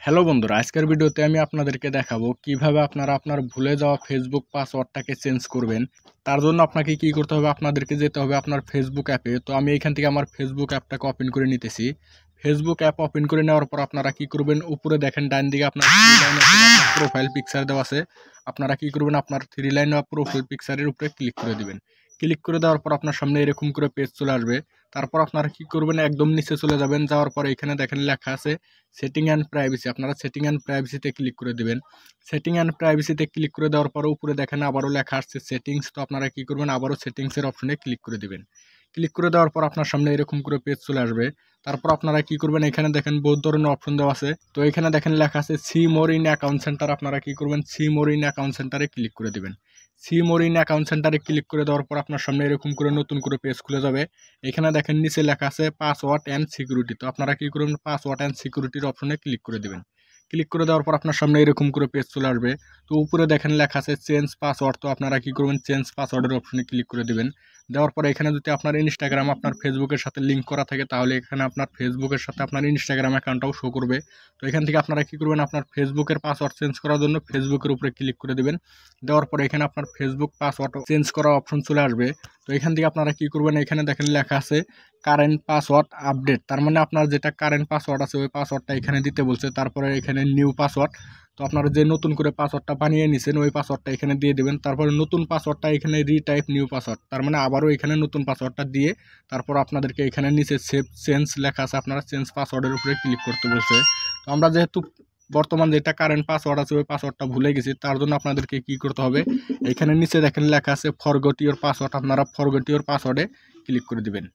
Hello বন্ধুরা, আজকের ভিডিওতে আমি আপনাদেরকে দেখাবো কিভাবে আপনারা আপনার ভুলে যাওয়া ফেসবুক পাসওয়ার্ডটাকে চেঞ্জ করবেন। তার জন্য আপনাকে কি করতে হবে, আপনাদেরকে যেতে হবে আপনার ফেসবুক অ্যাপে। তো আমি এখান থেকে আমার ফেসবুক অ্যাপটাকে ওপেন করে নিতেছি। ফেসবুক অ্যাপ ওপেন করে নেওয়ার পর আপনারা কি করবেন, উপরে দেখেন ডান দিকে আপনার থ্রি লাইন আপনার প্রোফাইল পিকচার দেওয়া আছে। আপনারা কি করবেন, আপনার থ্রি লাইন বা প্রোফাইল পিকচারের উপরে ক্লিক করে দিবেন। ক্লিক করে দেওয়ার পর আপনার সামনে এরকম করে পেজ চলে আসবে। তারপর আপনারা কি করবেন, একদম নিচে চলে যাবেন। যাওয়ার পর এখানে দেখেন লেখা আছে সেটিং অ্যান্ড প্রাইভেসি। আপনারা সেটিং অ্যান্ড প্রাইভেসিতে ক্লিক করে দেবেন। সেটিং অ্যান্ড প্রাইভেসিতে ক্লিক করে দেওয়ার পর উপরে দেখেন আবারও লেখা আসছে সেটিংস। তো আপনারা কি করবেন, আবারও সেটিংসের অপশনে ক্লিক করে দেবেন। ক্লিক করে দেওয়ার পর আপনার সামনে এরকম করে পেজ চলে আসবে। তারপর আপনারা কি করবেন, এখানে দেখেন বহুত ধরনের অপশন দেওয়া আছে। তো এখানে দেখেন লেখা আছে see more in account centre. আপনারা কি করবেন, সি মোর ইন অ্যাকাউন্ট সেন্টারে ক্লিক করে দেবেন। সি মোর ইন অ্যাকাউন্ট সেন্টারে ক্লিক করে দেওয়ার পর আপনার সামনে এরকম করে নতুন করে পেজ খুলে যাবে। এখানে দেখেন নিচে লেখা আছে পাসওয়ার্ড অ্যান্ড সিকিউরিটি। তো আপনারা কি করবেন, পাসওয়ার্ড অ্যান্ড সিকিউরিটির অপশনে ক্লিক করে দেবেন। ক্লিক করে দেওয়ার পর আপনার সামনে এরকম করে পেজ চলে আসবে। তো উপরে দেখেন লেখা আছে চেঞ্জ পাসওয়ার্ড। তো আপনারা কি করবেন, চেঞ্জ পাসওয়ার্ডের অপশনে ক্লিক করে দেবেন। দেওয়ার পরে এখানে যদি আপনার ইনস্টাগ্রাম আপনার ফেসবুকের সাথে লিঙ্ক করা থাকে, তাহলে এখানে আপনার ফেসবুকের সাথে আপনার ইনস্টাগ্রাম অ্যাকাউন্টটাও শো করবে। তো এখান থেকে আপনারা কি করবেন, আপনার ফেসবুকের পাসওয়ার্ড চেঞ্জ করার জন্য ফেসবুকের উপরে ক্লিক করে দেবেন। দেওয়ার পরে এখানে আপনার ফেসবুক পাসওয়ার্ড চেঞ্জ করা অপশন চলে আসবে। তো এখান থেকে আপনারা কি করবেন, এখানে দেখেন লেখা আছে কারেন্ট পাসওয়ার্ড আপডেট। তার মানে আপনার যেটা কারেন্ট পাসওয়ার্ড আছে ওই পাসওয়ার্ডটা এখানে দিতে বলছে। তারপরে এখানে নিউ পাসওয়ার্ড। তো আপনারা যে নতুন করে পাসওয়ার্ডটা বানিয়ে নিছেন ওই পাসওয়ার্ডটা এখানে দিয়ে দেবেন। তারপরে নতুন পাসওয়ার্ডটা এখানে রিটাইপ নিউ পাসওয়ার্ড। তার মানে আবারও এখানে নতুন পাসওয়ার্ডটা দিয়ে তারপর আপনাদেরকে এখানে নিচে সেভ চেঞ্জ লেখা আছে, আপনারা চেঞ্জ পাসওয়ার্ডের উপরে ক্লিক করতে বলছে। তো আমরা যেহেতু বর্তমান যেটা কারেন্ট পাসওয়ার্ড আছে ওই পাসওয়ার্ডটা ভুলে গেছি, তার জন্য আপনাদেরকে কি করতে হবে, এখানে নিচে দেখেন লেখা আছে ফরগট ইওর পাসওয়ার্ড। আপনারা ফরগট ইওর পাসওয়ার্ডে ক্লিক করে দিবেন।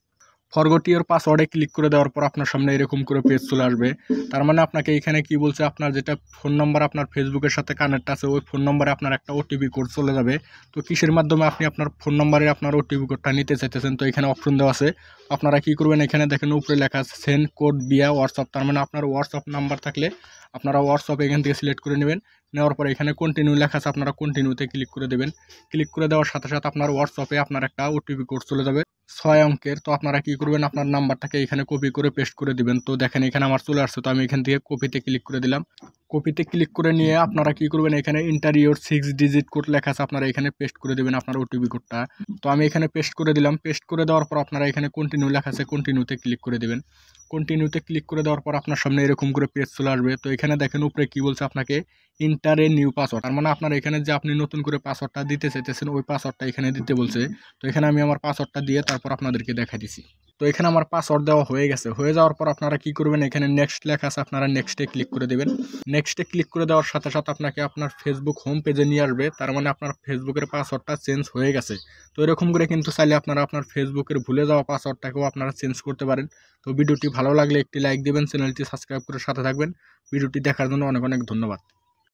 ফরগট ইওর পাসওয়ার্ডে ক্লিক করে দেওয়ার পর আপনার সামনে এরকম করে পেজ চলে আসবে। তার মানে আপনাকে এখানে কি বলছে, আপনার যেটা ফোন নাম্বার আপনার ফেসবুকের সাথে কানেক্ট আছে ওই ফোন নম্বরে আপনার একটা ওটিপি কোড চলে যাবে। তো কিসের মাধ্যমে আপনি আপনার ফোন নম্বরে আপনার ওটিপি কোডটা নিতে চাইতেছেন, তো এখানে অপশন দেওয়া আছে। আপনারা কি করবেন, এখানে দেখেন উপরে লেখা আছে সেন্ড কোড বিয়া হোয়াটসঅ্যাপ। তার মানে আপনার হোয়াটসঅ্যাপ নাম্বার থাকলে আপনারা হোয়াটসঅ্যাপ এখান থেকে সিলেক্ট করে নেবেন। নেওয়ার পরে এখানে কন্টিনিউ লেখা আছে, আপনারা কন্টিনিউতে ক্লিক করে দেবেন। ক্লিক করে দেওয়ার সাথে সাথে আপনার হোয়াটসঅ্যাপে আপনার একটা ওটিপি কোড চলে যাবে 6 অঙ্কের। তো আপনারা কি করবেন, আপনার নাম্বারটাকে এখানে কপি করে পেস্ট করে দিবেন। তো দেখেন এখানে আমার চলে আসছে। তো আমি এখান থেকে কপিতে ক্লিক করে দিলাম। কপিতে ক্লিক করে নিয়ে আপনারা কি করবেন, এখানে এন্টার ইওর 6 ডিজিট কোড লেখা আছে, আপনারা এখানে পেস্ট করে দেবেন আপনার ওটিপি কোডটা। তো আমি এখানে পেস্ট করে দিলাম। পেস্ট করে দেওয়ার পর আপনারা এখানে কন্টিনিউ লেখা আছে, কন্টিনিউতে ক্লিক করে দেবেন। কন্টিনিউতে ক্লিক করে দেওয়ার পর আপনার সামনে এরকম করে পেজ চলে আসবে। তো এখানে দেখেন উপরে কি বলছে, আপনাকে ইন্টার এ নিউ পাসওয়ার্ড। তার মানে আপনার এখানে যে আপনি নতুন করে পাসওয়ার্ডটা দিতে চাইতেছেন ওই পাসওয়ার্ডটা এখানে দিতে বলছে। তো এখানে আমি আমার পাসওয়ার্ডটা দিয়ে তারপর আপনাদেরকে দেখাই দিছি। তো এখানে আমার পাসওয়ার্ড দেওয়া হয়ে গেছে। হয়ে যাওয়ার পর আপনারা কি করবেন, এখানে নেক্সট লেখা আছে, আপনারা নেক্সটে ক্লিক করে দেবেন। নেক্সটে ক্লিক করে দেওয়ার সাথে সাথে আপনাকে আপনার ফেসবুক হোম পেজে নিয়ে আসবে। তার মানে আপনার ফেসবুকের পাসওয়ার্ডটা চেঞ্জ হয়ে গেছে। তো এরকম করে কিন্তু চাইলে আপনারা আপনার ফেসবুকের ভুলে যাওয়া পাসওয়ার্ডটাকেও আপনারা চেঞ্জ করতে পারেন। তো ভিডিওটি ভালো লাগলে একটি লাইক দিবেন, চ্যানেলটি সাবস্ক্রাইব করে সাথে থাকবেন। ভিডিওটি দেখার জন্য অনেক অনেক ধন্যবাদ।